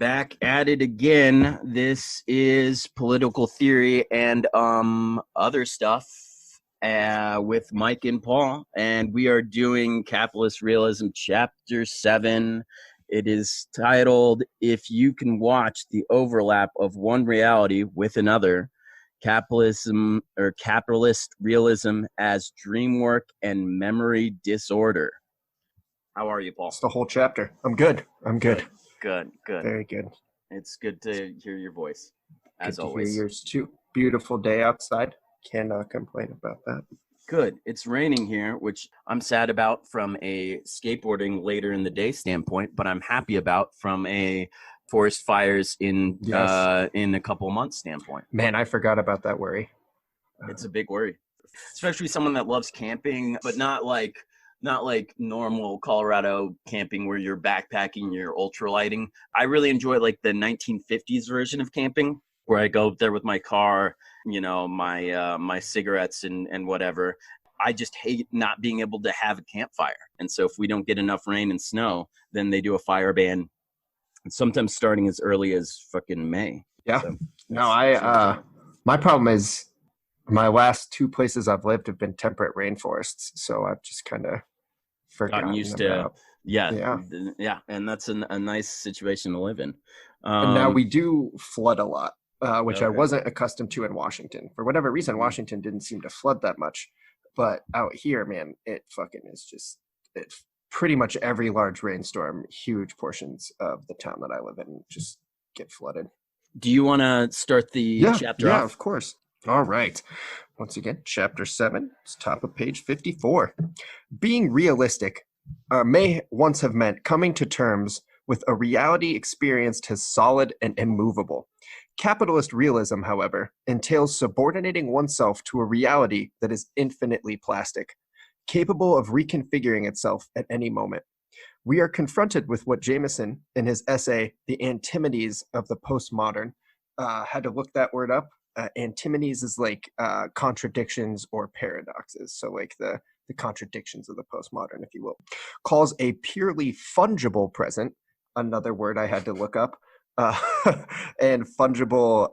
Back at it again. This is political theory and other stuff with Mike and Paul, and we are doing Capitalist Realism Chapter 7. It is titled, If You Can Watch the Overlap of One Reality with Another, Capitalism or Capitalist Realism as Dream Work and Memory Disorder. How are you, Paul? It's the whole chapter. I'm good. Good. Very good. It's good to hear your voice, as good to always. hear yours too. Beautiful day outside. Cannot complain about that. Good. It's raining here, which I'm sad about from a skateboarding later in the day standpoint, but I'm happy about from a forest fires in a couple of months standpoint. Man, I forgot about that worry. It's a big worry, especially someone that loves camping, but not like normal Colorado camping where you're backpacking, you're ultralighting. I really enjoy like the 1950s version of camping where I go there with my car, my cigarettes and whatever. I just hate not being able to have a campfire. And so if we don't get enough rain and snow, then they do a fire ban, sometimes starting as early as fucking May. Yeah. So, my problem is my last two places I've lived have been temperate rainforests. So I've just kind of gotten used to, yeah. And that's a nice situation to live in. And now we do flood a lot, which I wasn't accustomed to in Washington. For whatever reason, Washington didn't seem to flood that much. But out here, man, it fucking is just, it's pretty much every large rainstorm, huge portions of the town that I live in just get flooded. Do you want to start the chapter off? Yeah, of course. All right. Once again, chapter 7, it's top of page 54. Being realistic may once have meant coming to terms with a reality experienced as solid and immovable. Capitalist realism, however, entails subordinating oneself to a reality that is infinitely plastic, capable of reconfiguring itself at any moment. We are confronted with what Jameson, in his essay, The Antinomies of the Postmodern, had to look that word up. Antinomies is like contradictions or paradoxes. So like the contradictions of the postmodern, if you will, calls a purely fungible present, another word I had to look up. And fungible,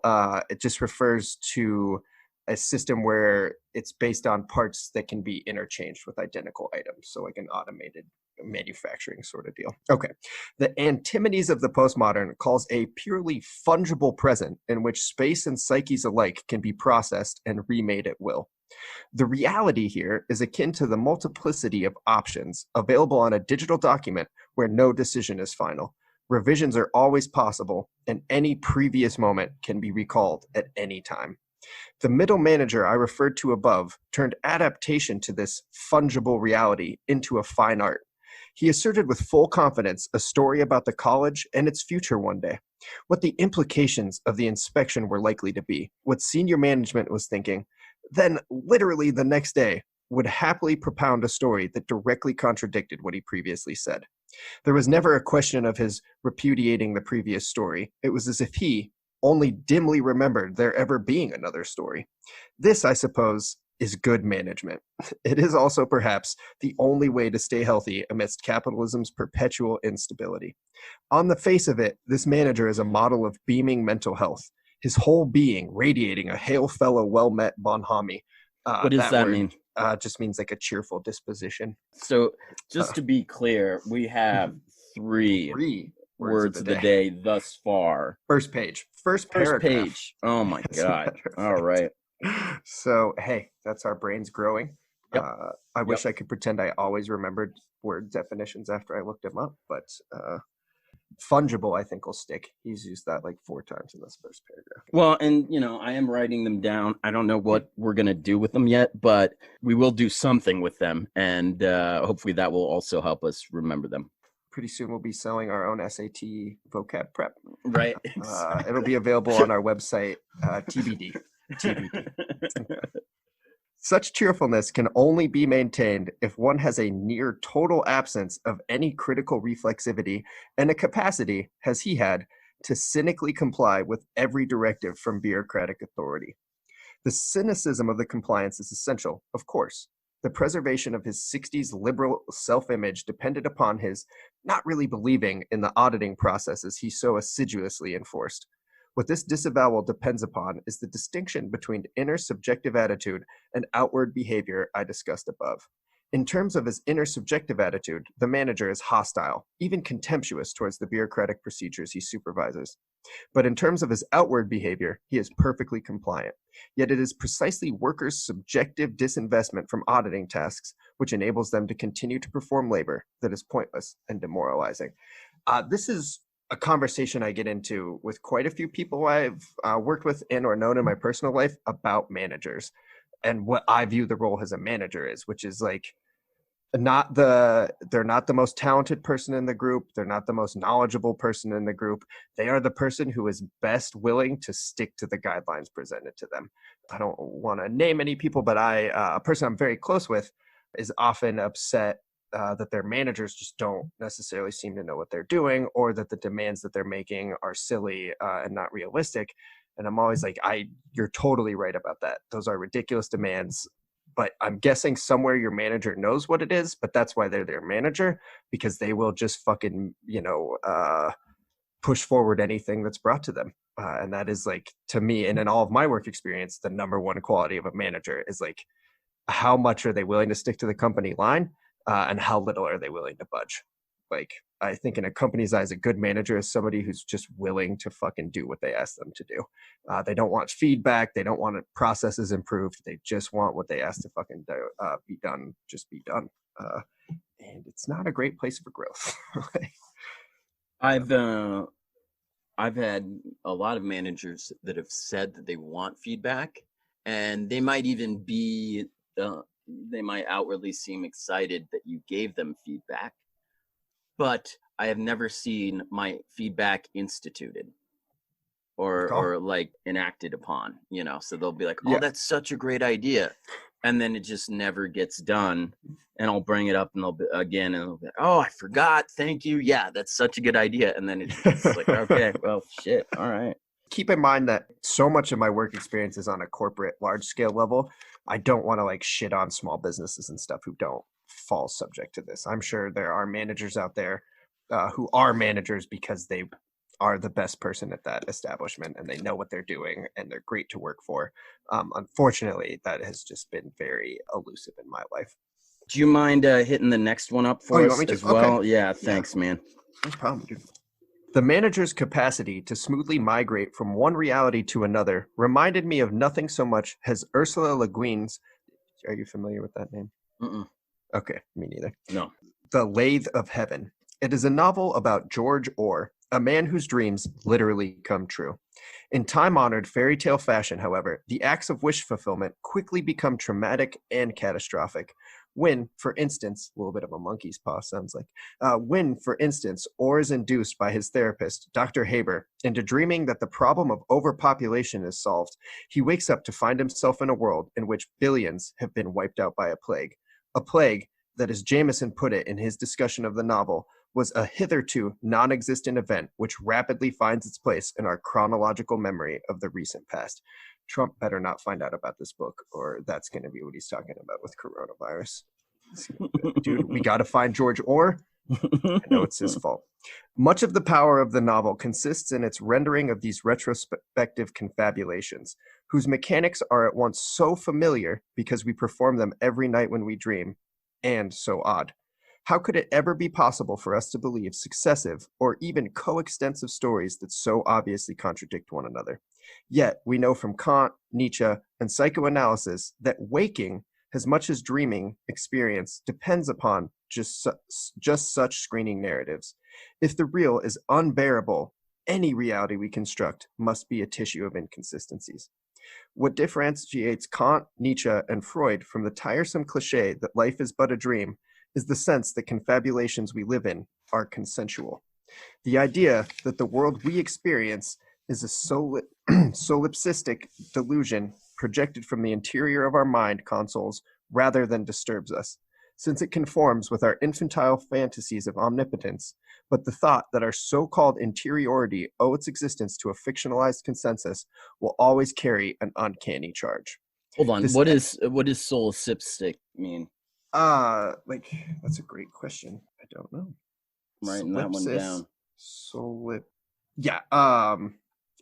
it just refers to a system where it's based on parts that can be interchanged with identical items. So like an automated manufacturing sort of deal. Okay. The Antinomies of the Postmodern calls a purely fungible present in which space and psyches alike can be processed and remade at will. The reality here is akin to the multiplicity of options available on a digital document where no decision is final. Revisions are always possible, and any previous moment can be recalled at any time. The middle manager I referred to above turned adaptation to this fungible reality into a fine art. He asserted with full confidence a story about the college and its future one day, what the implications of the inspection were likely to be, what senior management was thinking, then literally the next day would happily propound a story that directly contradicted what he previously said. There was never a question of his repudiating the previous story. It was as if he only dimly remembered there ever being another story. This, I suppose, is good management. It is also perhaps the only way to stay healthy amidst capitalism's perpetual instability. On the face of it, this manager is a model of beaming mental health, his whole being radiating a hail fellow well-met bonhomie. What does that mean? Just means like a cheerful disposition. So just to be clear, we have three words of the day thus far. First paragraph. Page. Oh my God. All right. So, hey, that's our brains growing. Yep. I wish I could pretend I always remembered word definitions after I looked them up, but fungible, I think, will stick. He's used that like 4 times in this first paragraph. Well, and, I am writing them down. I don't know what we're going to do with them yet, but we will do something with them, and hopefully that will also help us remember them. Pretty soon we'll be selling our own SAT vocab prep. Right. It'll be available on our website, TBD. Such cheerfulness can only be maintained if one has a near total absence of any critical reflexivity and a capacity, as he had, to cynically comply with every directive from bureaucratic authority. The cynicism of the compliance is essential, of course, The preservation of his 60s liberal self-image depended upon his not really believing in the auditing processes he so assiduously enforced. What this disavowal depends upon is the distinction between inner subjective attitude and outward behavior I discussed above. In terms of his inner subjective attitude, the manager is hostile, even contemptuous towards the bureaucratic procedures he supervises. But in terms of his outward behavior, he is perfectly compliant. Yet it is precisely workers' subjective disinvestment from auditing tasks which enables them to continue to perform labor that is pointless and demoralizing. This is a conversation I get into with quite a few people I've worked with and or known in my personal life about managers and what I view the role as a manager is, which is like they're not the most talented person in the group. They're not the most knowledgeable person in the group. They are the person who is best willing to stick to the guidelines presented to them. I don't want to name any people, but a person I'm very close with is often upset that their managers just don't necessarily seem to know what they're doing, or that the demands that they're making are silly and not realistic. And I'm always like, you're totally right about that. Those are ridiculous demands. But I'm guessing somewhere your manager knows what it is, but that's why they're their manager, because they will just fucking, push forward anything that's brought to them. And that is like, to me, and in all of my work experience, the number one quality of a manager is like, how much are they willing to stick to the company line and how little are they willing to budge? Like, I think in a company's eyes, a good manager is somebody who's just willing to fucking do what they ask them to do. They don't want feedback. They don't want processes improved. They just want what they ask to fucking be done, just be done. And it's not a great place for growth. I've had a lot of managers that have said that they want feedback, and they might even be they might outwardly seem excited that you gave them feedback, but I have never seen my feedback instituted or like enacted upon, so they'll be like, oh, that's such a great idea. And then it just never gets done. And I'll bring it up and they'll be like, oh, I forgot. Thank you. Yeah, that's such a good idea. And then it's like, okay, well, shit. All right. Keep in mind that so much of my work experience is on a corporate large scale level. I don't want to like shit on small businesses and stuff who don't fall subject to this. I'm sure there are managers out there who are managers because they are the best person at that establishment and they know what they're doing and they're great to work for. Unfortunately, that has just been very elusive in my life. Do you mind hitting the next one up for us as well? Okay. Yeah, thanks, man. No problem, dude. The manager's capacity to smoothly migrate from one reality to another reminded me of nothing so much as Ursula Le Guin's. Are you familiar with that name? Mm-mm. Okay, me neither. No. The Lathe of Heaven. It is a novel about George Orr, a man whose dreams literally come true. In time-honored fairy tale fashion, however, the acts of wish fulfillment quickly become traumatic and catastrophic. When, for instance, a little bit of a monkey's paw sounds like, when, for instance, Orr is induced by his therapist, Dr. Haber, into dreaming that the problem of overpopulation is solved, he wakes up to find himself in a world in which billions have been wiped out by a plague that, as Jameson put it in his discussion of the novel, was a hitherto non-existent event which rapidly finds its place in our chronological memory of the recent past. Trump better not find out about this book, or that's going to be what he's talking about with coronavirus. Dude, we got to find George Orr. I know it's his fault. Much of the power of the novel consists in its rendering of these retrospective confabulations, whose mechanics are at once so familiar because we perform them every night when we dream, and so odd. How could it ever be possible for us to believe successive or even coextensive stories that so obviously contradict one another? Yet we know from Kant, Nietzsche, and psychoanalysis that waking, as much as dreaming experience, depends upon just such screening narratives. If the real is unbearable, any reality we construct must be a tissue of inconsistencies. What differentiates Kant, Nietzsche, and Freud from the tiresome cliché that life is but a dream is the sense that confabulations we live in are consensual. The idea that the world we experience is a solipsistic delusion projected from the interior of our mind consoles rather than disturbs us, since it conforms with our infantile fantasies of omnipotence, but the thought that our so-called interiority owe its existence to a fictionalized consensus will always carry an uncanny charge. Hold on, what does solipsistic mean? Like that's a great question. I don't know. I'm writing that one Solipsis, down. Yeah.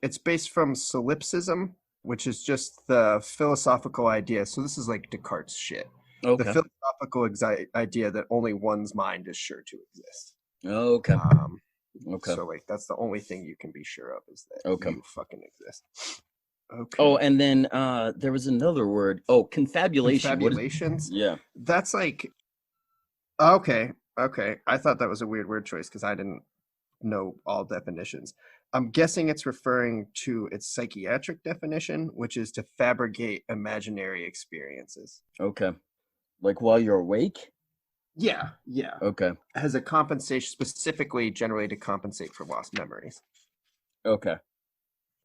It's based from solipsism, which is just the philosophical idea. So this is like Descartes' shit. The Okay. philosophical idea that only one's mind is sure to exist. Okay. Um, Okay. so like that's the only thing you can be sure of is that Okay. you fucking exist. Okay. Oh, and then there was another word. Oh, confabulation. What is? Confabulations. Yeah. That's like okay. Okay. I thought that was a weird word choice because I didn't know all definitions. I'm guessing it's referring to its psychiatric definition, which is to fabricate imaginary experiences. Okay. Like while you're awake? Yeah, yeah. Okay. Has a compensation specifically generally to compensate for lost memories, Okay.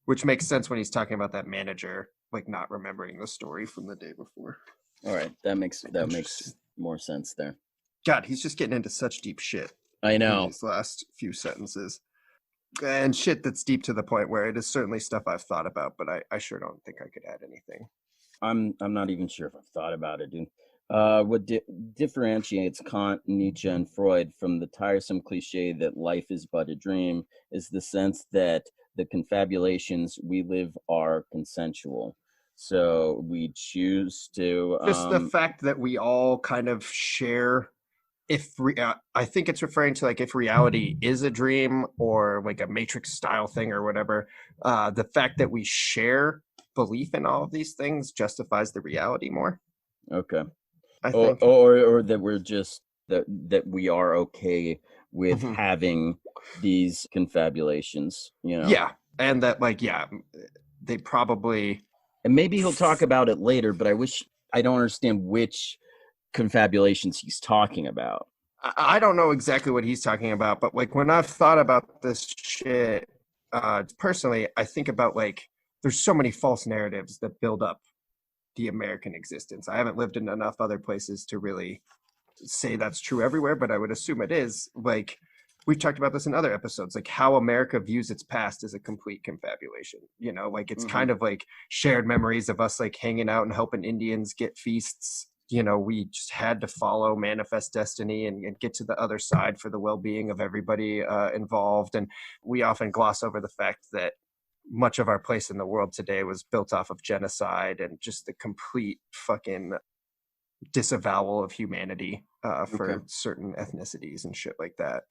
which makes sense when he's talking about that manager like not remembering the story from the day before. All right. That makes more sense there. God, he's just getting into such deep shit I in know. these last few sentences. And shit that's deep to the point where it is certainly stuff I've thought about, but I sure don't think I could add anything. I'm not even sure if I've thought about it, dude. What differentiates Kant, Nietzsche, and Freud from the tiresome cliche that life is but a dream is the sense that the confabulations we live are consensual. So we choose to. Just the fact that we all kind of share I think it's referring to like if reality is a dream or like a matrix style thing or whatever, the fact that we share belief in all of these things justifies the reality more. Okay. I think. Or that we're just that we are okay with Mhm. having these confabulations, you know. Yeah, and that like yeah, they probably And maybe he'll talk about it later, but I don't understand which confabulations he's talking about. I don't know exactly what he's talking about, but like when I've thought about this shit, personally, I think about like there's so many false narratives that build up the American existence. I haven't lived in enough other places to really say that's true everywhere, but I would assume it is. Like we've talked about this in other episodes, like how America views its past is a complete confabulation. You know, like it's kind of like shared memories of us like hanging out and helping Indians get feasts. You know, we just had to follow manifest destiny and get to the other side for the well-being of everybody involved. And we often gloss over the fact that much of our place in the world today was built off of genocide and just the complete fucking disavowal of humanity for Okay. certain ethnicities and shit like that.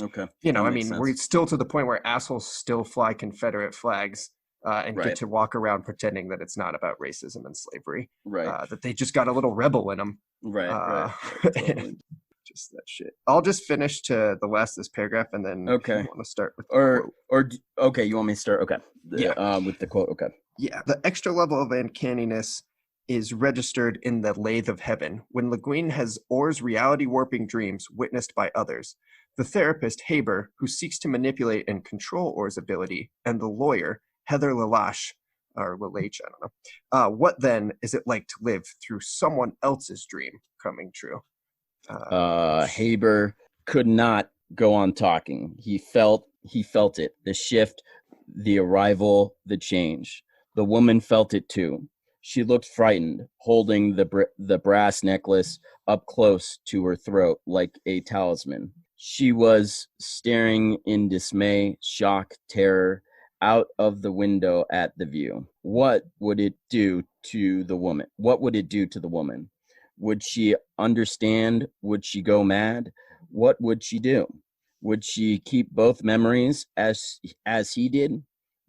Okay. You know, That I makes mean, sense. we're still to the point where assholes still fly Confederate flags and Right. get to walk around pretending that it's not about racism and slavery. Right. That they just got a little rebel in them. Right. Right. Totally. Just that shit. I'll just finish to the last of this paragraph, and then if you Okay. want to start with the quote. Okay, you want me to start? Okay. Yeah. With the quote. Okay. Yeah, the extra level of uncanniness is registered in the lathe of heaven when Le Guin has Orr's reality warping dreams witnessed by others. The therapist, Haber, who seeks to manipulate and control Orr's ability, and the lawyer, Heather Lelache, or Lelache, I don't know. What then is it like to live through someone else's dream coming true? Haber could not go on talking. He felt it. The shift, the arrival, the change. The woman felt it too. She looked frightened, holding the brass necklace up close to her throat like a talisman. She was staring in dismay, shock, terror out of the window at the view. What would it do to the woman? What would it do to the woman? Would she understand? Would she go mad? What would she do? Would she keep both memories as he did?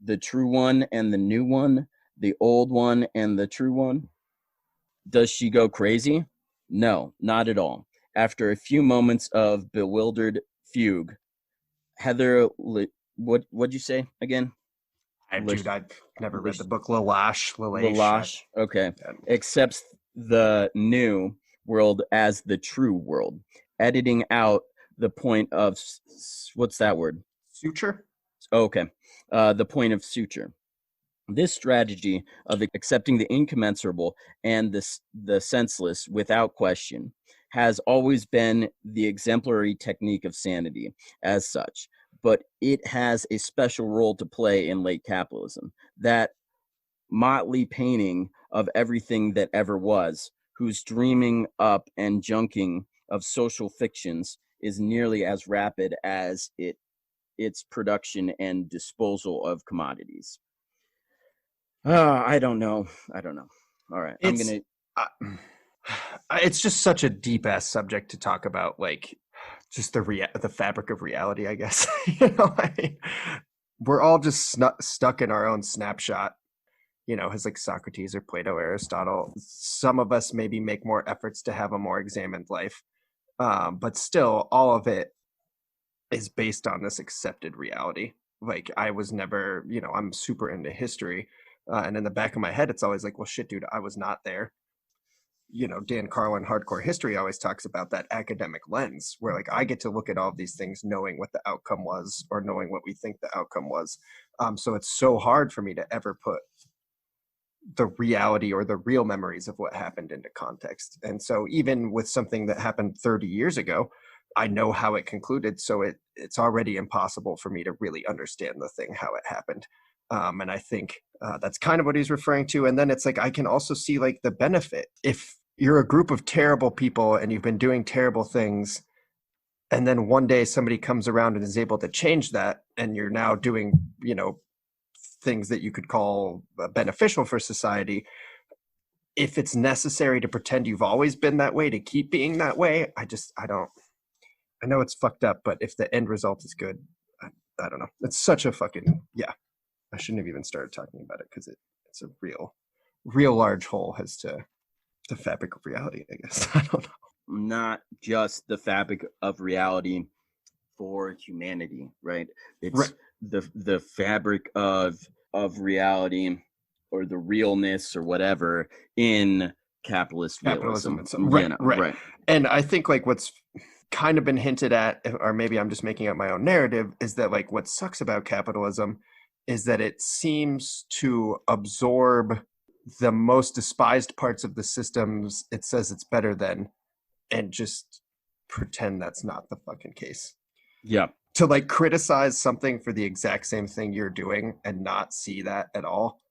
The true one and the new one, the old one and the true one? Does she go crazy? No, not at all. After a few moments of bewildered fugue, Heather, what'd you say again? Dude, I've never read the Lish- book Lelache. Lalash, okay, accepts the new world as the true world, editing out the point of what's that word? Suture? Okay, the point of suture. This strategy of accepting the incommensurable and the senseless without question has always been the exemplary technique of sanity as such, but it has a special role to play in late capitalism. That motley painting of everything that ever was, whose dreaming up and junking of social fictions is nearly as rapid as its production and disposal of commodities. I don't know. All right, I'm It's gonna. uh, it's just such a deep ass subject to talk about, like just the fabric of reality, I guess. I mean, we're all just stuck in our own snapshot. As like Socrates or Plato, Aristotle. Some of us maybe make more efforts to have a more examined life, but still, all of it is based on this accepted reality. Like I was never, I'm super into history, and in the back of my head, it's always like, well, shit, dude, I was not there. Dan Carlin, Hardcore History, always talks about that academic lens where like I get to look at all of these things knowing what the outcome was or knowing what we think the outcome was. So it's so hard for me to ever put the reality or the real memories of what happened into context. And so even with something that happened 30 years ago, I know how it concluded. So it's already impossible for me to really understand the thing, how it happened. And I think that's kind of what he's referring to. And then it's like, I can also see like the benefit. If you're a group of terrible people and you've been doing terrible things, and then one day somebody comes around and is able to change that, and you're now doing, things that you could call beneficial for society. If it's necessary to pretend you've always been that way to keep being that way, I know it's fucked up, but if the end result is good, I don't know. It's such a fucking, yeah. I shouldn't have even started talking about it because it's a real large hole as to the fabric of reality, I guess. I don't know. Not just the fabric of reality for humanity, right? It's Right. the fabric of reality or the realness or whatever in capitalist realism. Capitalism. It's, right, right. Right. And I think like what's kind of been hinted at, or maybe I'm just making up my own narrative, is that like what sucks about capitalism is that it seems to absorb the most despised parts of the systems it says it's better than, and just pretend that's not the fucking case. Yeah. To like criticize something for the exact same thing you're doing and not see that at all,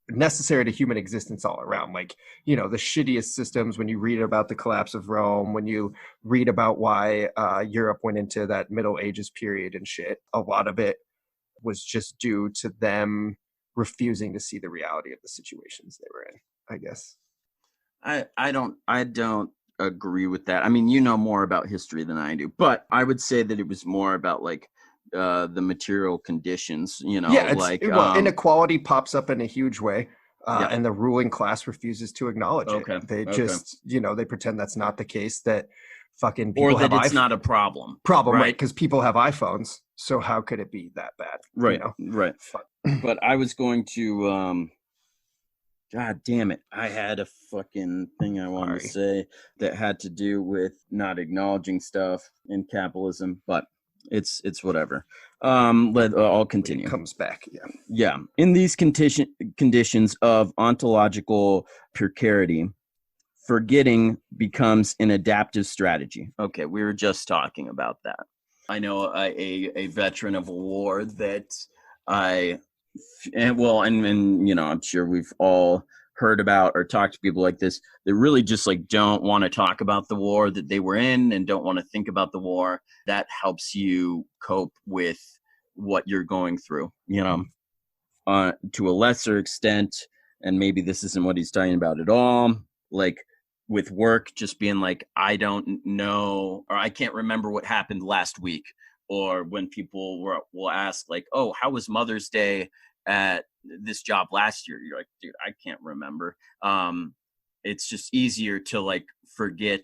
necessary to human existence all around. Like, the shittiest systems, when you read about the collapse of Rome, when you read about why Europe went into that Middle Ages period and shit, a lot of it was just due to them refusing to see the reality of the situations they were in, I guess. I don't agree with that. I mean, you know more about history than I do, but I would say that it was more about like the material conditions, Yeah, like inequality pops up in a huge way. yeah. And the ruling class refuses to acknowledge it. Okay. They Okay. just, they pretend that's not the case, that fucking Or people that have it's not a problem. problem, right? Right. Because people have iPhones. So how could it be that bad? Right. Right. But I was going to God damn it. I had a fucking thing I wanted to say that had to do with not acknowledging stuff in capitalism, but it's whatever. I'll continue. It comes back. Yeah. Yeah. In these conditions of ontological precarity, forgetting becomes an adaptive strategy. Okay, we were just talking about that. I know a veteran of a war that I'm sure we've all heard about or talked to people like this that really just like don't want to talk about the war that they were in and don't want to think about the war. That helps you cope with what you're going through, to a lesser extent. And maybe this isn't what he's talking about at all. Like with work, just being like, I don't know, or I can't remember what happened last week. Or when people will ask like, oh, how was Mother's Day at this job last year? You're like, dude, I can't remember. It's just easier to like forget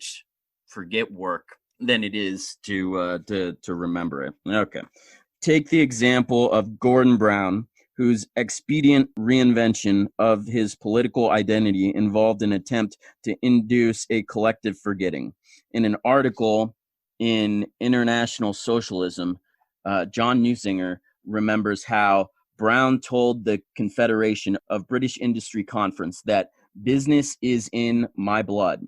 work than it is to remember it. Okay. Take the example of Gordon Brown, whose expedient reinvention of his political identity involved an attempt to induce a collective forgetting. In an article in International Socialism, John Newsinger remembers how Brown told the Confederation of British Industry Conference that business is in my blood.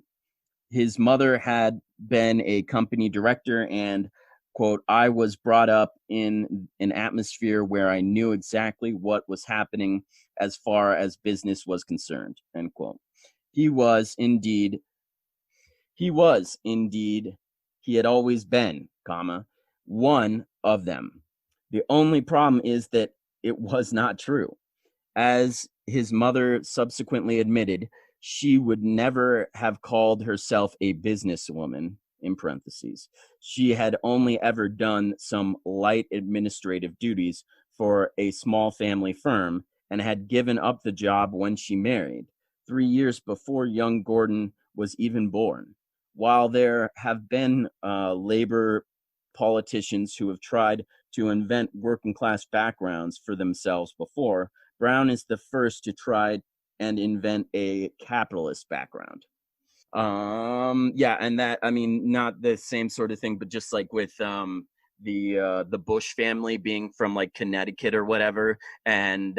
His mother had been a company director and, quote, I was brought up in an atmosphere where I knew exactly what was happening as far as business was concerned, end quote. He was indeed, he was indeed, he had always been, comma, one of them. The only problem is that it was not true. As his mother subsequently admitted, she would never have called herself a businesswoman, in parentheses. She had only ever done some light administrative duties for a small family firm and had given up the job when she married, 3 years before young Gordon was even born. While there have been labor politicians who have tried to invent working class backgrounds for themselves before, Brown is the first to try and invent a capitalist background. Yeah, and that, I mean, not the same sort of thing, but just like with the Bush family being from like Connecticut or whatever, and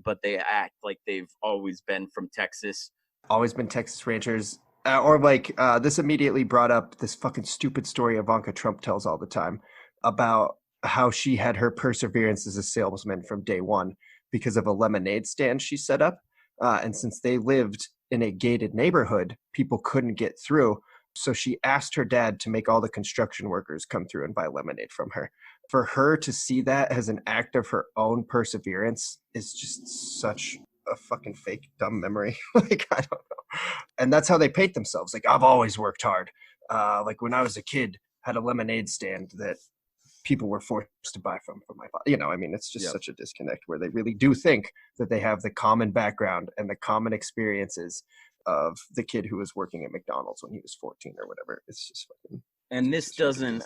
but they act like they've always been from Texas. Always been Texas ranchers. Or like this immediately brought up this fucking stupid story Ivanka Trump tells all the time about how she had her perseverance as a salesman from day one because of a lemonade stand she set up. And since they lived in a gated neighborhood, people couldn't get through. So she asked her dad to make all the construction workers come through and buy lemonade from her. For her to see that as an act of her own perseverance is just such a fucking fake dumb memory. Like, I don't know. And that's how they paint themselves. Like, I've always worked hard. Like when I was a kid, had a lemonade stand that people were forced to buy from my father. You know, I mean, it's just such a disconnect where they really do think that they have the common background and the common experiences of the kid who was working at McDonald's when he was 14 or whatever. It's just fucking. And this doesn't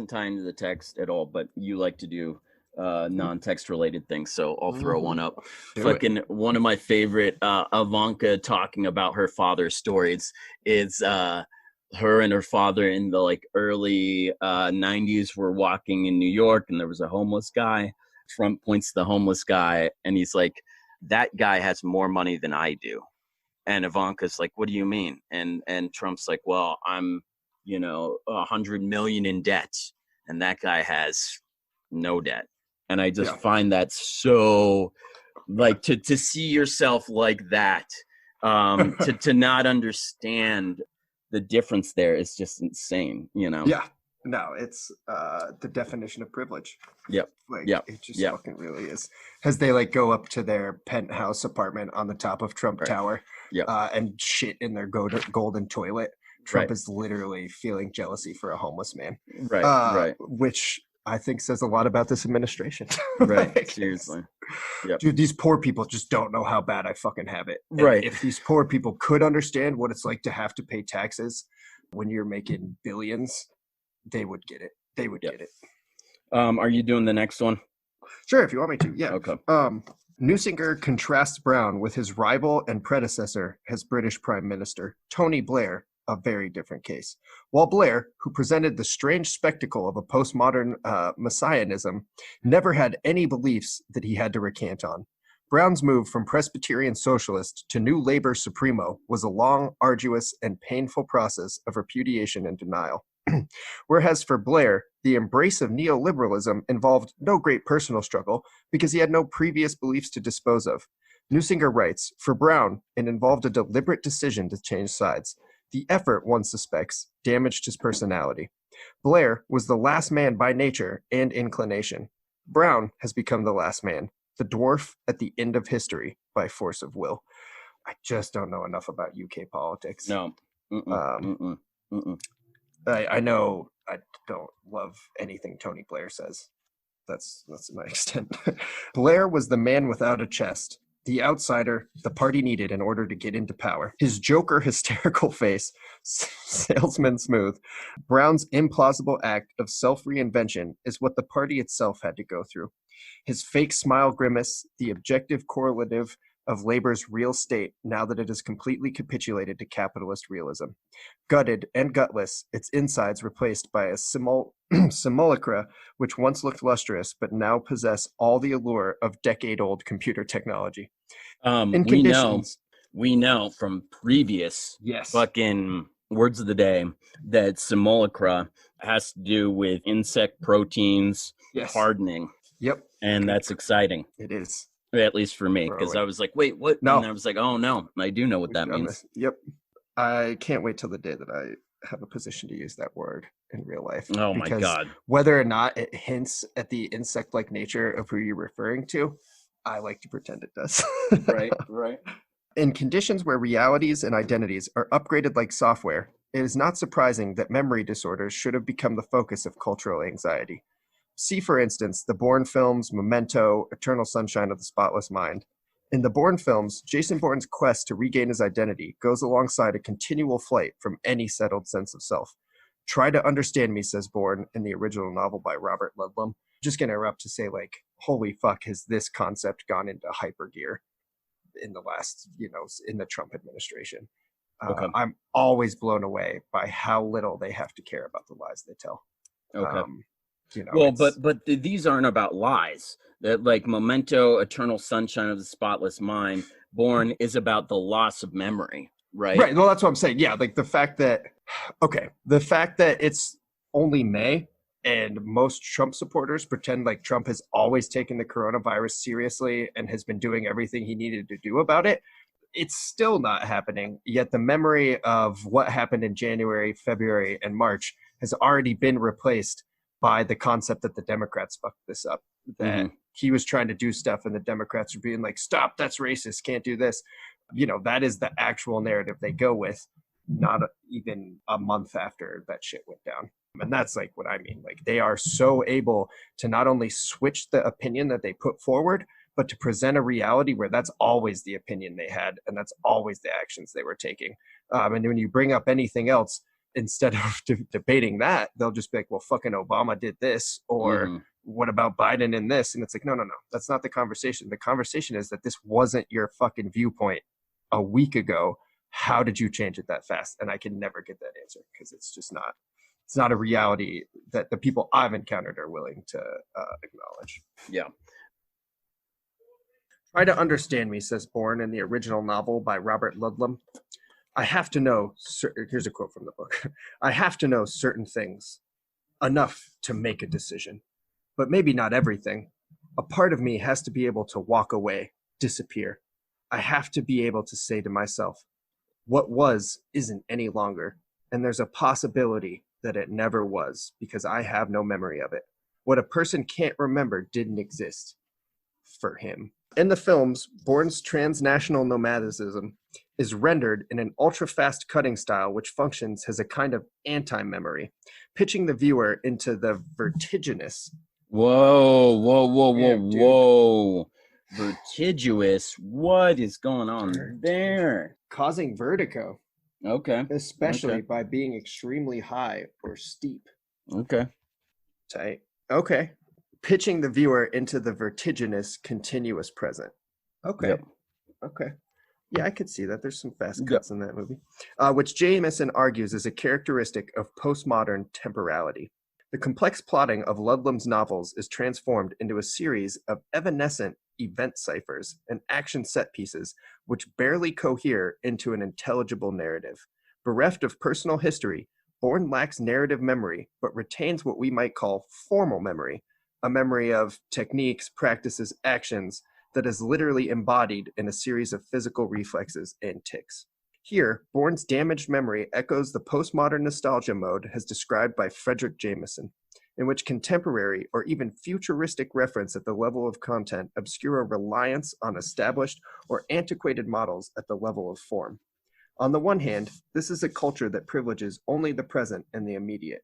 tie into the text at all, but you like to do non-text related things, so I'll throw one up. Fucking one of my favorite Ivanka talking about her father's stories is her and her father in the like early 90s were walking in New York, and there was a homeless guy. Trump points to the homeless guy and he's like, that guy has more money than I do. And Ivanka's like, what do you mean? And Trump's like, well, I'm 100 million in debt, and that guy has no debt. And I just find that so, like, to see yourself like that, to not understand the difference there is just insane, Yeah. No, it's the definition of privilege. Yep. Like, it just fucking really is. As they like go up to their penthouse apartment on the top of Trump Tower, and shit in their golden toilet. Trump is literally feeling jealousy for a homeless man. Right. Which I think says a lot about this administration. Right. Like, seriously. Yep. Dude, these poor people just don't know how bad I fucking have it. And right. if these poor people could understand what it's like to have to pay taxes when you're making billions, they would get it. They would get it. Are you doing the next one? Sure, if you want me to. Yeah. Okay. Nusinger contrasts Brown with his rival and predecessor as British Prime Minister, Tony Blair, a very different case. While Blair, who presented the strange spectacle of a postmodern messianism, never had any beliefs that he had to recant on. Brown's move from Presbyterian socialist to New Labor Supremo was a long, arduous, and painful process of repudiation and denial. Whereas for Blair, the embrace of neoliberalism involved no great personal struggle because he had no previous beliefs to dispose of. Nusinger writes, for Brown, it involved a deliberate decision to change sides. The effort, one suspects, damaged his personality. Blair was the last man by nature and inclination. Brown has become the last man, the dwarf at the end of history by force of will. I just don't know enough about UK politics. No. I know I don't love anything Tony Blair says. That's to my extent. Blair was the man without a chest, the outsider the party needed in order to get into power. His Joker hysterical face, salesman smooth. Brown's implausible act of self-reinvention is what the party itself had to go through. His fake smile grimace, the objective correlative of labor's real state now that it has completely capitulated to capitalist realism. Gutted and gutless, its insides replaced by a simulacra which once looked lustrous but now possess all the allure of decade-old computer technology. We know from previous fucking words of the day that simulacra has to do with insect proteins hardening. Yep. And that's exciting. It is. at least for me, Throw because away. I was like, wait, what? No. And I was like, oh no, I do know what We've that done means. this. Yep. I can't wait till the day that I have a position to use that word in real life, Oh my because God. whether or not it hints at the insect-like nature of who you're referring to, I like to pretend it does. Right, right. In conditions where realities and identities are upgraded like software, it is not surprising that memory disorders should have become the focus of cultural anxiety. See, for instance, the Bourne films Memento, Eternal Sunshine of the Spotless Mind. In the Bourne films, Jason Bourne's quest to regain his identity goes alongside a continual flight from any settled sense of self. Try to understand me, says Bourne in the original novel by Robert Ludlum. Just gonna interrupt to say, like, holy fuck, has this concept gone into hypergear in the last, in the Trump administration. Okay. I'm always blown away by how little they have to care about the lies they tell. Okay. Well, but these aren't about lies. That, like, Memento, Eternal Sunshine of the Spotless Mind, Born is about the loss of memory, right? Right. Well, that's what I'm saying. Yeah, like the fact that it's only May and most Trump supporters pretend like Trump has always taken the coronavirus seriously and has been doing everything he needed to do about it. It's still not happening. Yet the memory of what happened in January, February, and March has already been replaced by the concept that the Democrats fucked this up. That he was trying to do stuff and the Democrats were being like, stop, that's racist, can't do this. That is the actual narrative they go with, not even a month after that shit went down. And that's like what I mean. Like, they are so able to not only switch the opinion that they put forward, but to present a reality where that's always the opinion they had and that's always the actions they were taking. And when you bring up anything else, instead of debating that, they'll just be like, well, fucking Obama did this, or what about Biden in this? And it's like, no, that's not the conversation. The conversation is that this wasn't your fucking viewpoint a week ago. How did you change it that fast? And I can never get that answer because it's not a reality that the people I've encountered are willing to acknowledge. Yeah. Try to understand me, says Bourne in the original novel by Robert Ludlum. I have to know, here's a quote from the book. I have to know certain things, enough to make a decision, but maybe not everything. A part of me has to be able to walk away, disappear. I have to be able to say to myself, what was isn't any longer, and there's a possibility that it never was because I have no memory of it. What a person can't remember didn't exist for him. In the films, Bourne's transnational nomadicism is rendered in an ultra-fast cutting style which functions as a kind of anti-memory, pitching the viewer into the vertiginous. Whoa. Vertiginous. What is going on there? Causing vertigo. Okay. Especially by being extremely high or steep. Okay. Tight. Okay. Pitching the viewer into the vertiginous continuous present. Okay. Yep. Okay. Yeah, I could see that. There's some fast cuts in that movie, which Jameson argues is a characteristic of postmodern temporality. The complex plotting of Ludlum's novels is transformed into a series of evanescent event ciphers and action set pieces which barely cohere into an intelligible narrative. Bereft of personal history, Bourne lacks narrative memory, but retains what we might call formal memory, a memory of techniques, practices, actions that is literally embodied in a series of physical reflexes and tics. Here, Bourne's damaged memory echoes the postmodern nostalgia mode as described by Frederick Jameson, in which contemporary or even futuristic reference at the level of content obscure a reliance on established or antiquated models at the level of form. On the one hand, this is a culture that privileges only the present and the immediate.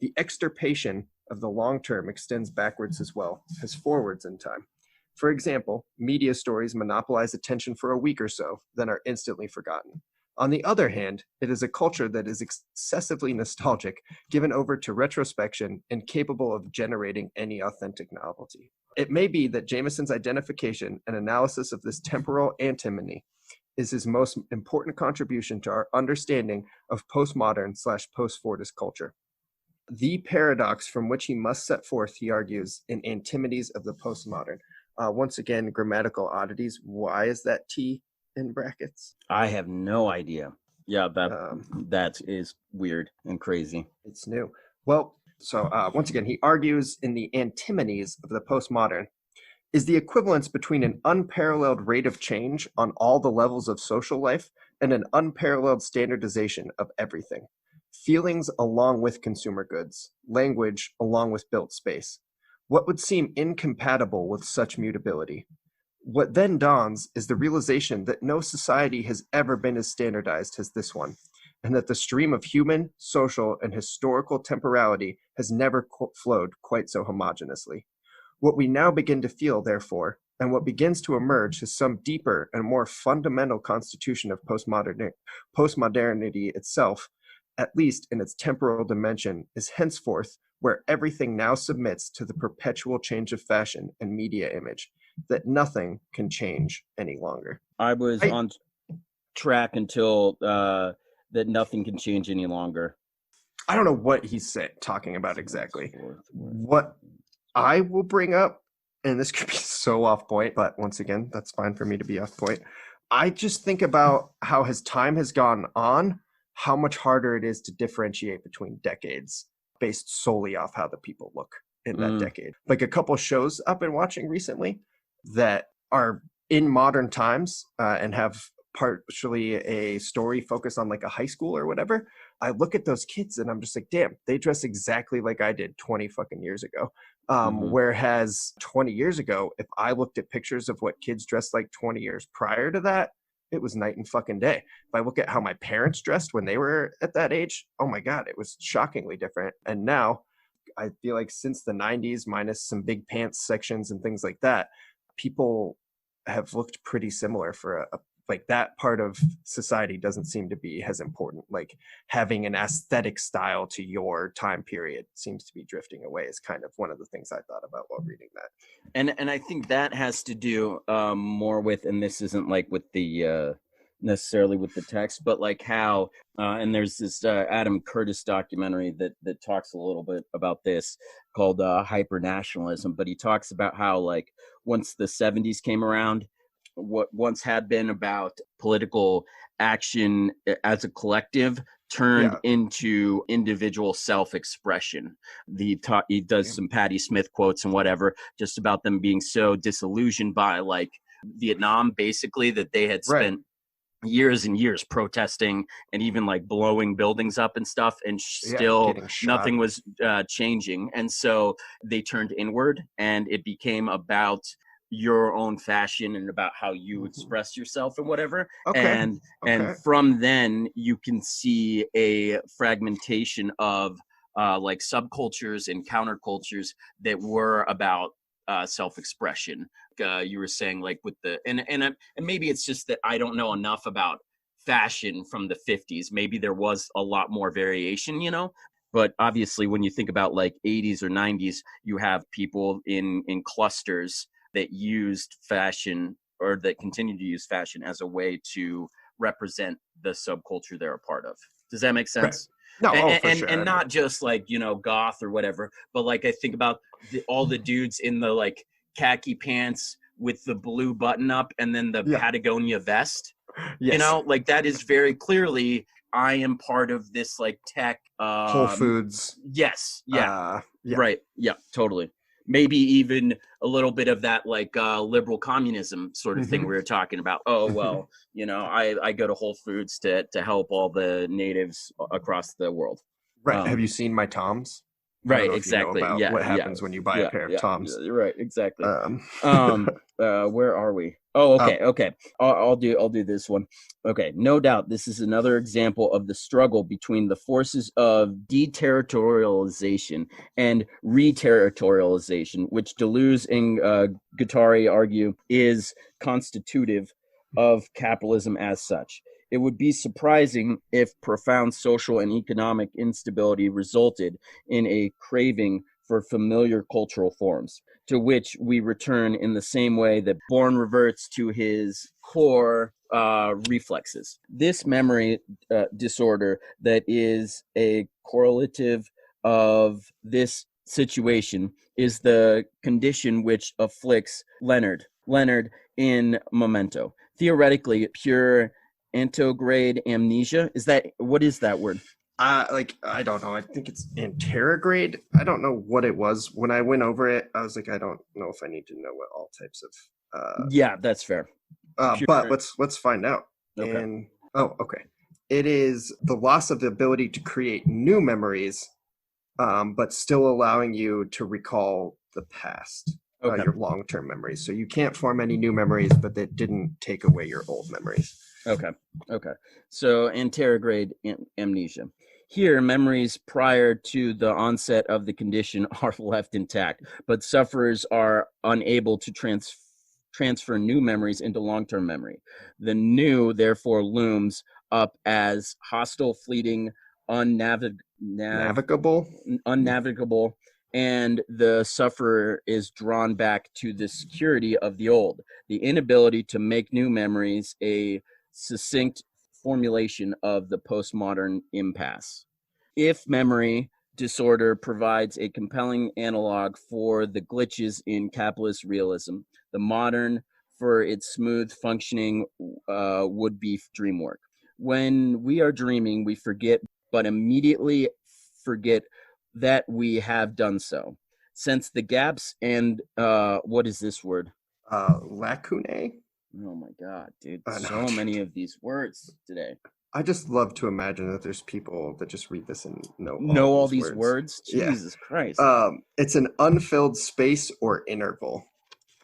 The extirpation of the long term extends backwards as well as forwards in time. For example, media stories monopolize attention for a week or so, then are instantly forgotten. On the other hand, it is a culture that is excessively nostalgic, given over to retrospection, and capable of generating any authentic novelty. It may be that Jameson's identification and analysis of this temporal antinomy is his most important contribution to our understanding of postmodern/post-Fordist culture. The paradox from which he must set forth, he argues, in Antinomies of the Postmodern. Once again, grammatical oddities. Why is that T in brackets? I have no idea. Yeah, that is weird and crazy. It's new. Well, so once again, he argues in the Antinomies of the Postmodern. is the equivalence between an unparalleled rate of change on all the levels of social life and an unparalleled standardization of everything. Feelings along with consumer goods, language along with built space. What would seem incompatible with such mutability? What then dawns is the realization that no society has ever been as standardized as this one, and that the stream of human, social, and historical temporality has never flowed quite so homogeneously. What we now begin to feel, therefore, and what begins to emerge is some deeper and more fundamental constitution of postmodernity itself, at least in its temporal dimension, is henceforth where everything now submits to the perpetual change of fashion and media image, that nothing can change any longer. I was on track until that nothing can change any longer. I don't know what he's talking about exactly. What I will bring up, and this could be so off point, but once again, that's fine for me to be off point. I just think about how as time has gone on, how much harder it is to differentiate between decades based solely off how the people look in that decade. Like a couple shows I've been watching recently that are in modern times and have partially a story focused on like a high school or whatever. I look at those kids and I'm just like, damn, they dress exactly like I did 20 fucking years ago. Whereas 20 years ago, if I looked at pictures of what kids dressed like 20 years prior to that, it was night and fucking day. If I look at how my parents dressed when they were at that age, oh my God, it was shockingly different. And now I feel like since the 90s, minus some big pants sections and things like that, people have looked pretty similar for like that part of society doesn't seem to be as important. Like having an aesthetic style to your time period seems to be drifting away is kind of one of the things I thought about while reading that. And I think that has to do more with, and this isn't like with the necessarily with the text, but like how and there's this Adam Curtis documentary that talks a little bit about this called Hyper Nationalism, but he talks about how like once the 70s came around, what once had been about political action as a collective turned into individual self-expression. He does some Patti Smith quotes and whatever, just about them being so disillusioned by like Vietnam, basically, that they had spent years and years protesting and even like blowing buildings up and stuff, and still nothing was changing. And so they turned inward, and it became about your own fashion and about how you express yourself and whatever. And from then you can see a fragmentation of like subcultures and countercultures that were about self-expression. You were saying like with the and maybe it's just that I don't know enough about fashion from the 50s. Maybe there was a lot more variation, you know. But obviously when you think about like 80s or 90s, you have people in clusters that used fashion, or that continue to use fashion as a way to represent the subculture they're a part of. Does that make sense? No, and, sure. And not just like, you know, goth or whatever, but like I think about all the dudes in the like khaki pants with the blue button up and then the Patagonia vest. You know, like that is very clearly I am part of this like tech Whole Foods. Yes. Right. Yeah, totally. Maybe even a little bit of that like liberal communism sort of thing we were talking about. Oh, well, you know, I go to Whole Foods to help all the natives across the world. Right. Have you seen my Toms? Right, exactly. You know what happens when you buy a pair of Toms. Right, exactly. Where are we? Oh, okay. I'll do this one. Okay, no doubt this is another example of the struggle between the forces of deterritorialization and reterritorialization, which Deleuze and Guattari argue is constitutive of capitalism as such. It would be surprising if profound social and economic instability resulted in a craving for familiar cultural forms, to which we return in the same way that Bourne reverts to his core reflexes. This memory disorder that is a correlative of this situation is the condition which afflicts Leonard in Memento. Theoretically, pure antegrade amnesia, what is that word? I don't know. I think it's anterograde. I don't know what it was. When I went over it, I was like, I don't know if I need to know what all types of Yeah, that's fair. but Pure. let's find out. Okay. And oh, okay. It is the loss of the ability to create new memories, but still allowing you to recall the past, Okay. your long-term memories. So you can't form any new memories, but that didn't take away your old memories. Okay. Okay. So anterograde amnesia. Here, memories prior to the onset of the condition are left intact, but sufferers are unable to transfer new memories into long-term memory. The new, therefore, looms up as hostile, fleeting, Navigable. unnavigable, and the sufferer is drawn back to the security of the old. The inability to make new memories, a succinct formulation of the postmodern impasse. If memory disorder provides a compelling analog for the glitches in capitalist realism, the modern, for its smooth functioning, would be dream work. When we are dreaming, we forget, but immediately forget that we have done so. Since the gaps and what is this word? Lacune. Oh my god, dude! No, So many of these words today. I just love to imagine that there's people that just read this and know all Know all these these words. words? Yeah. Jesus Christ. It's an unfilled space or interval,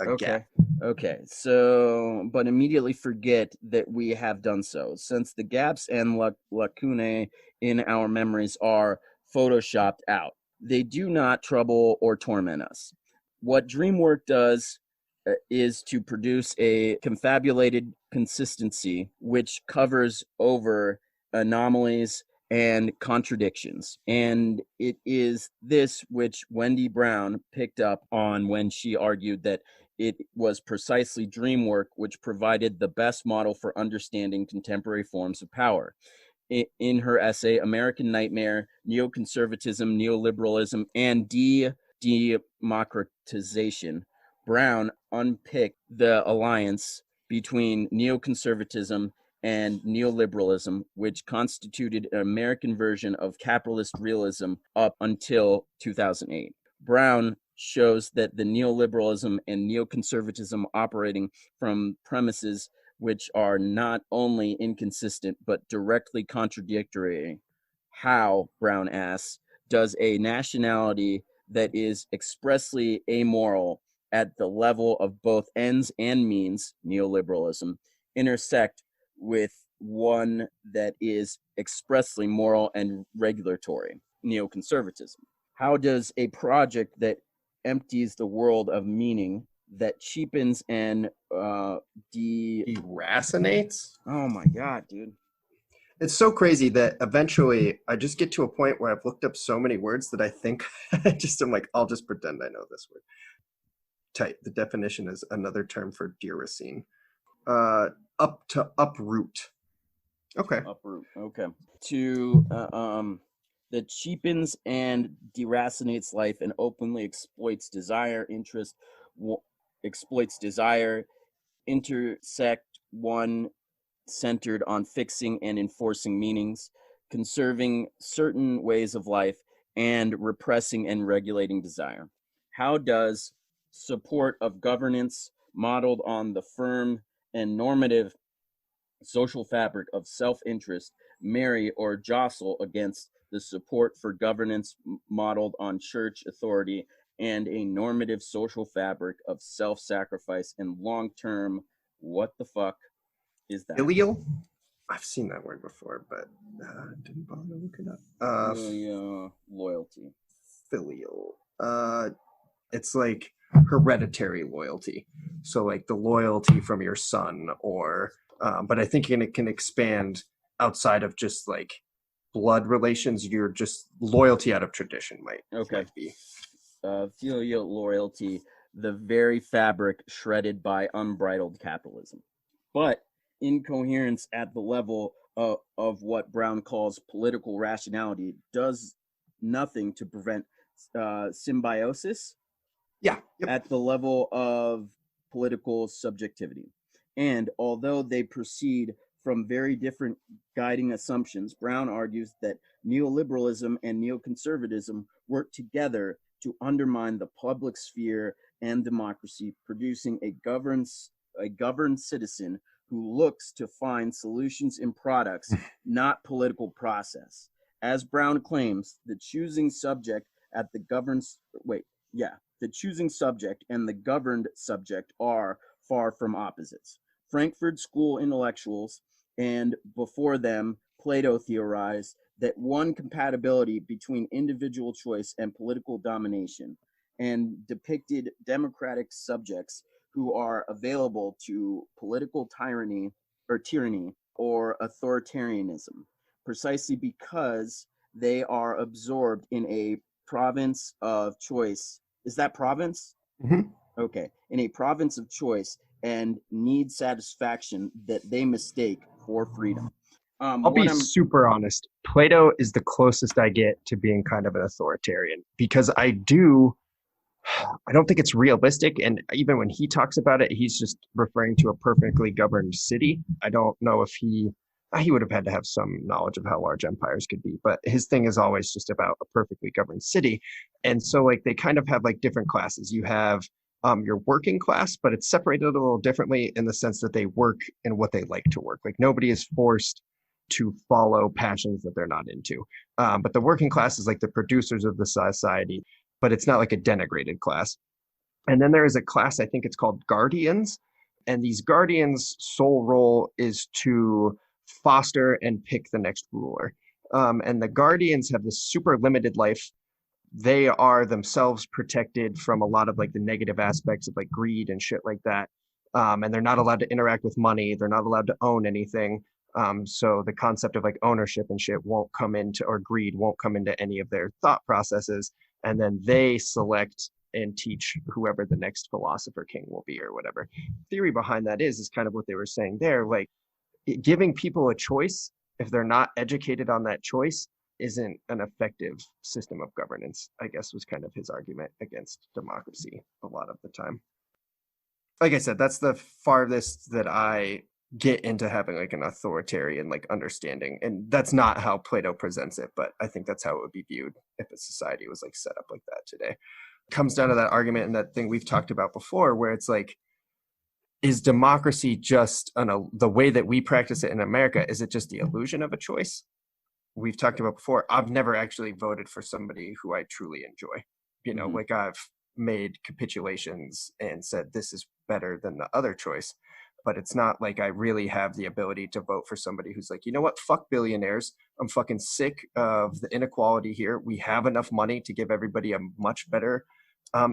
a Okay. gap. Okay. So, but immediately forget that we have done so, since the gaps and lacunae in our memories are photoshopped out. They do not trouble or torment us. What dream work does is to produce a confabulated consistency which covers over anomalies and contradictions. And it is this which Wendy Brown picked up on when she argued that it was precisely dream work which provided the best model for understanding contemporary forms of power. In her essay, American Nightmare, Neoconservatism, Neoliberalism, and Democratization, Brown unpicked the alliance between neoconservatism and neoliberalism, which constituted an American version of capitalist realism up until 2008. Brown shows that the neoliberalism and neoconservatism operating from premises which are not only inconsistent but directly contradictory. How, Brown asks, does a nationality that is expressly amoral at the level of both ends and means, neoliberalism, intersect with one that is expressly moral and regulatory, neoconservatism? How does a project that empties the world of meaning, that cheapens and Deracinates. oh my god, dude. It's so crazy that eventually I just get to a point where I've looked up so many words that I think I'm like, I'll just pretend I know this word. Tight. The definition is another term for deracine. Up to uproot. Okay. Uproot. Okay. To that cheapens and deracinates life and openly exploits desire, interest, exploits desire, intersect one centered on fixing and enforcing meanings, conserving certain ways of life, and repressing and regulating desire. How does support of governance modeled on the firm and normative social fabric of self-interest marry or jostle against the support for governance modeled on church authority and a normative social fabric of self-sacrifice and long-term what the fuck is that? Filial. I've seen that word before, but didn't bother to look it up. Loyalty. Filial. It's like hereditary loyalty. So like the loyalty from your son, or but I think it can expand outside of just like blood relations. You're just loyalty out of tradition might be. Filial loyalty, the very fabric shredded by unbridled capitalism. But incoherence at the level of what Brown calls political rationality does nothing to prevent symbiosis Yeah. Yep. at the level of political subjectivity. And although they proceed from very different guiding assumptions, Brown argues that neoliberalism and neoconservatism work together to undermine the public sphere and democracy, producing a governed citizen who looks to find solutions in products, not political process. As Brown claims, the choosing subject at the governed wait, yeah, the choosing subject and the governed subject are far from opposites. Frankfurt School intellectuals and before them, Plato theorized that one compatibility between individual choice and political domination, and depicted democratic subjects who are available to political tyranny or authoritarianism, precisely because they are absorbed in a province of choice. Is that province? Mhm. Okay. In a province of choice and need satisfaction that they mistake for freedom. I'll be What I'm super honest. Plato is the closest I get to being kind of an authoritarian because I don't think it's realistic. And even when he talks about it, he's just referring to a perfectly governed city. I don't know if he would have had to have some knowledge of how large empires could be, but his thing is always just about a perfectly governed city. And so like they kind of have like different classes. You have your working class, but it's separated a little differently in the sense that they work in what they like to work. Like nobody is forced to follow passions that they're not into. But the working class is like the producers of the society, but it's not like a denigrated class. And then there is a class, I think it's called guardians. And these guardians' sole role is to foster and pick the next ruler. And the guardians have this super limited life. They are themselves protected from a lot of like the negative aspects of like greed and shit like that. And they're not allowed to interact with money. They're not allowed to own anything. So the concept of like ownership and shit won't come into, or greed won't come into any of their thought processes. And then they select and teach whoever the next philosopher king will be or whatever. Theory behind that is kind of what they were saying there. Like giving people a choice, if they're not educated on that choice, isn't an effective system of governance, I guess was kind of his argument against democracy a lot of the time. Like I said, that's the farthest that I get into having like an authoritarian like understanding, and that's not how Plato presents it, but I think that's how it would be viewed if a society was like set up like that today. It comes down to that argument and that thing we've talked about before, where it's like, is democracy just the way that we practice it in America, is it just the illusion of a choice? We've talked about before, I've never actually voted for somebody who I truly enjoy. Like I've made capitulations and said this is better than the other choice, but it's not like I really have the ability to vote for somebody who's like, you know what, fuck billionaires. I'm fucking sick of the inequality here. We have enough money to give everybody a much better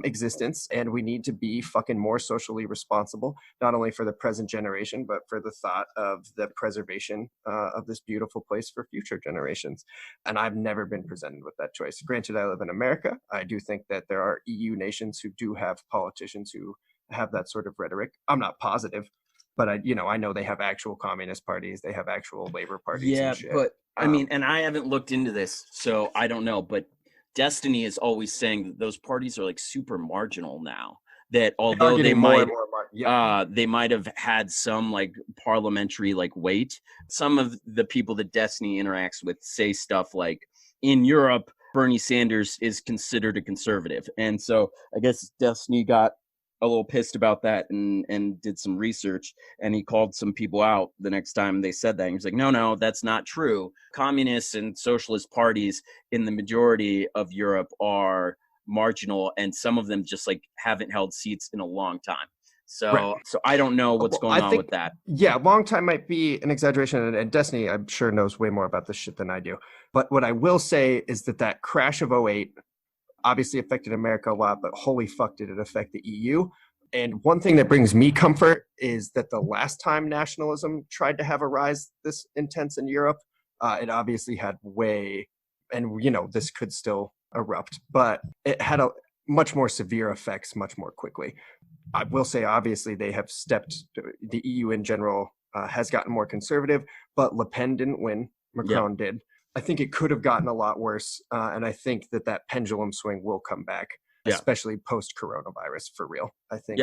existence, and we need to be fucking more socially responsible, not only for the present generation, but for the thought of the preservation of this beautiful place for future generations. And I've never been presented with that choice. Granted, I live in America. I do think that there are EU nations who do have politicians who have that sort of rhetoric. I'm not positive, but I know they have actual communist parties, they have actual labor parties and shit. but I mean, and I haven't looked into this, so I don't know, but Destiny is always saying that those parties are like super marginal now. That although they might they might have had some like parliamentary like weight, some of the people that Destiny interacts with say stuff like, in Europe, Bernie Sanders is considered a conservative. And so I guess Destiny got a little pissed about that and did some research, and he called some people out the next time they said that. And he was like, no, that's not true. Communists and socialist parties in the majority of Europe are marginal, and some of them just like haven't held seats in a long time. So I don't know what's going on with that. Yeah, long time might be an exaggeration, and Destiny, I'm sure, knows way more about this shit than I do. But what I will say is that crash of 08 obviously affected America a lot, but holy fuck did it affect the EU. And one thing that brings me comfort is that the last time nationalism tried to have a rise this intense in Europe, it obviously had and this could still erupt, but it had a much more severe effects much more quickly. I will say, obviously, the EU in general has gotten more conservative, but Le Pen didn't win, Macron did. I think it could have gotten a lot worse, and I think that pendulum swing will come back, especially post-coronavirus, for real. I think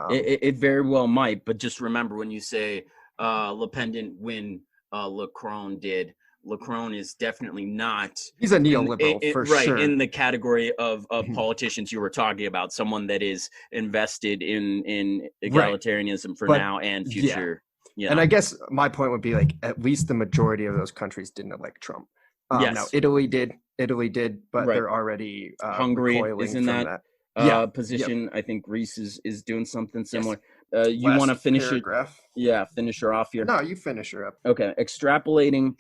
it very well might, but just remember when you say Le Pen didn't win. Macron did. Macron is definitely not He's a neoliberal for right sure. in the category of politicians you were talking about. Someone that is invested in Right. egalitarianism for But now and yeah. future. You And know. I guess my point would be like at least the majority of those countries didn't elect Trump. Now Yes. Italy did, but Right. they're already Hungary is recoiling in from that that. Yeah. Yep. position. I think Greece is doing something Yes. similar. You want to Last finish it? paragraph. Yeah, finish her off here. No, you finish her up. Okay, extrapolating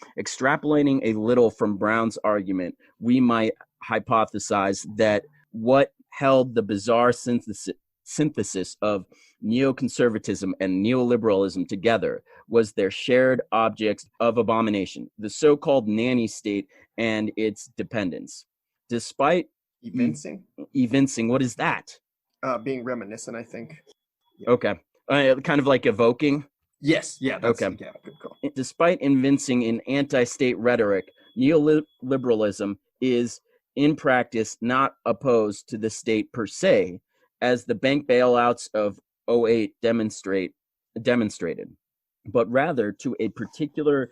a little from Brown's argument, we might hypothesize that what held the bizarre synthesis of neoconservatism and neoliberalism together was their shared objects of abomination, the so-called nanny state and its dependence. Despite evincing, what is that? Being reminiscent, I think. Yeah. Okay, kind of like evoking. Yes, yeah, that's okay. Yeah, good call. Despite evincing in anti-state rhetoric, neoliberalism is in practice not opposed to the state per se, as the bank bailouts of '08 demonstrated, but rather to particular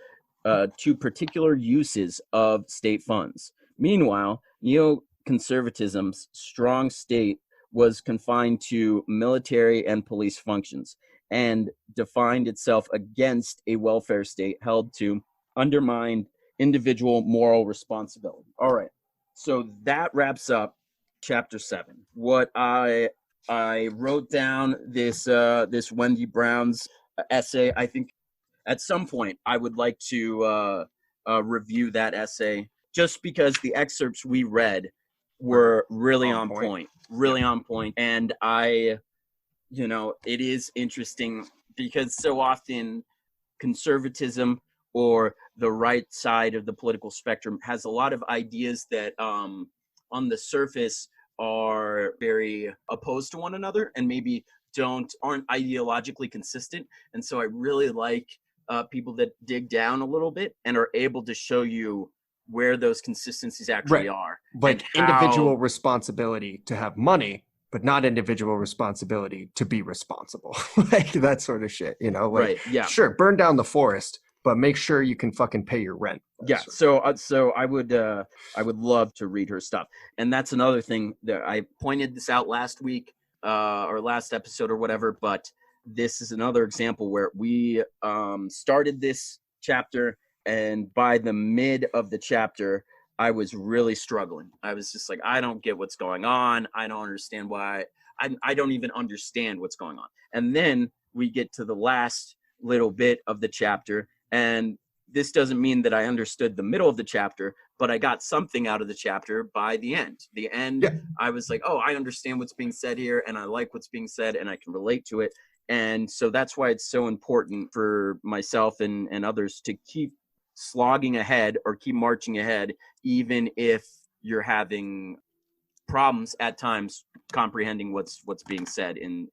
uses of state funds. Meanwhile, neoconservatism's strong state was confined to military and police functions and defined itself against a welfare state held to undermine individual moral responsibility. All right. So that wraps up chapter 7. What I wrote down this Wendy Brown's essay. I think at some point I would like to review that essay just because the excerpts we read were really on point. Really on point. And it is interesting because so often conservatism or the right side of the political spectrum has a lot of ideas that on the surface are very opposed to one another and maybe aren't ideologically consistent. And so I really like people that dig down a little bit and are able to show you where those consistencies actually are. Like individual responsibility to have money, but not individual responsibility to be responsible. Like that sort of shit, like, sure, burn down the forest, but make sure you can fucking pay your rent. So I would love to read her stuff. And that's another thing that I pointed this out last week or last episode or whatever, but this is another example where we started this chapter, and by the mid of the chapter I was really struggling. I was just like, I don't get what's going on. I don't understand why. I don't even understand what's going on. And then we get to the last little bit of the chapter, and this doesn't mean that I understood the middle of the chapter, but I got something out of the chapter by the end. The end, I was like, oh, I understand what's being said here, and I like what's being said, and I can relate to it. And so that's why it's so important for myself and others to keep slogging ahead or keep marching ahead, even if you're having problems at times comprehending what's being said in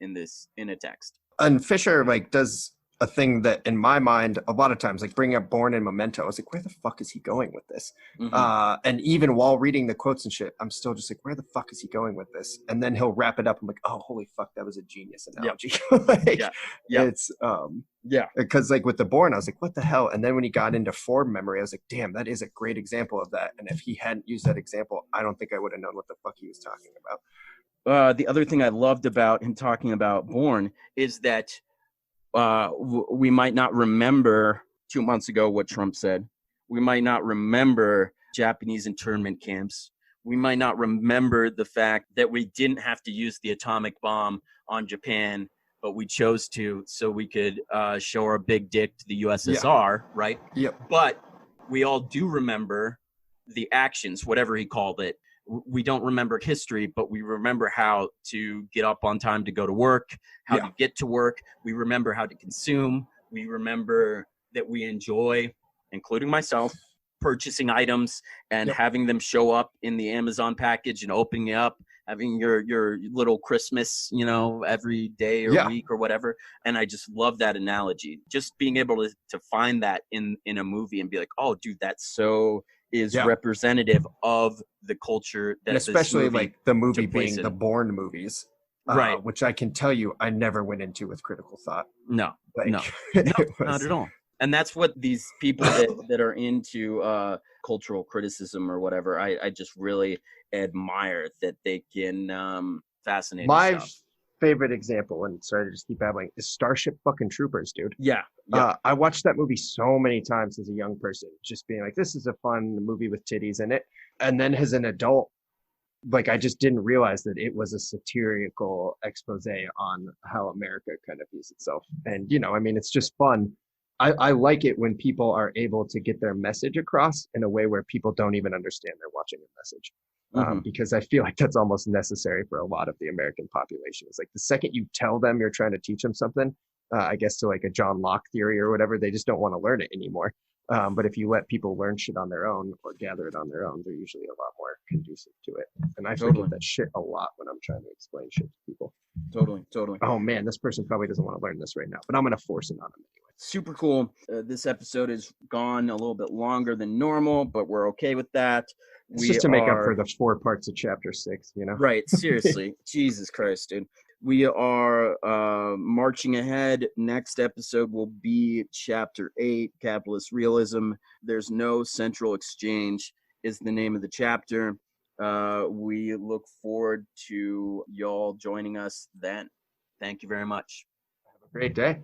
a text. And Fisher does a thing that in my mind a lot of times, like bringing up Born and Memento, I was like, where the fuck is he going with this? And even while reading the quotes and shit, I'm still just like, where the fuck is he going with this? And then he'll wrap it up. I'm like, oh, holy fuck, that was a genius analogy. It's because like with the Born, I was like, what the hell? And then when he got into form memory, I was like, damn, that is a great example of that. And if he hadn't used that example, I don't think I would have known what the fuck he was talking about. The other thing I loved about him talking about Born is that we might not remember 2 months ago what Trump said. We might not remember Japanese internment camps. We might not remember the fact that we didn't have to use the atomic bomb on Japan, but we chose to so we could show our big dick to the USSR, right? Yep. But we all do remember the actions, whatever he called it. We don't remember history, but we remember how to get up on time to go to work, how to get to work. We remember how to consume. We remember that we enjoy, including myself, purchasing items and having them show up in the Amazon package and opening it up, having your little Christmas, every day or week or whatever. And I just love that analogy. Just being able to find that in a movie and be like, oh, dude, that's so is representative of the culture that and especially like the movie being the Bourne movies. Right. which I can tell you I never went into with critical thought. No, no, Like no, it not was. at all. And that's what these people that are into cultural criticism or whatever, I just really admire that they can fascinating My stuff. favorite example, and sorry to just keep babbling, is Starship fucking Troopers, dude. Yeah, yeah, I watched that movie so many times as a young person, just being like, this is a fun movie with titties in it. And then as an adult, like I just didn't realize that it was a satirical expose on how America kind of views itself. And I mean, it's just fun. I like it when people are able to get their message across in a way where people don't even understand they're watching a message. hmm Because I feel like that's almost necessary for a lot of the American population. It's like the second you tell them you're trying to teach them something, I guess to like a John Locke theory or whatever, they just don't want to learn it anymore. But if you let people learn shit on their own or gather it on their own, they're usually a lot more conducive to it. And I forget totally, that shit a lot when I'm trying to explain shit to people. totally. Oh man, this person probably doesn't want to learn this right now, but I'm going to force it on them anyway. Super cool. This episode has gone a little bit longer than normal, but we're okay with that. It's We just to make up for are the 4 parts of chapter 6, you know? right. Seriously, Jesus Christ, dude. We are marching ahead. Next episode will be chapter 8, Capitalist Realism. There's no central exchange is the name of the chapter. We look forward to y'all joining us then. Thank you very much. Have a great day.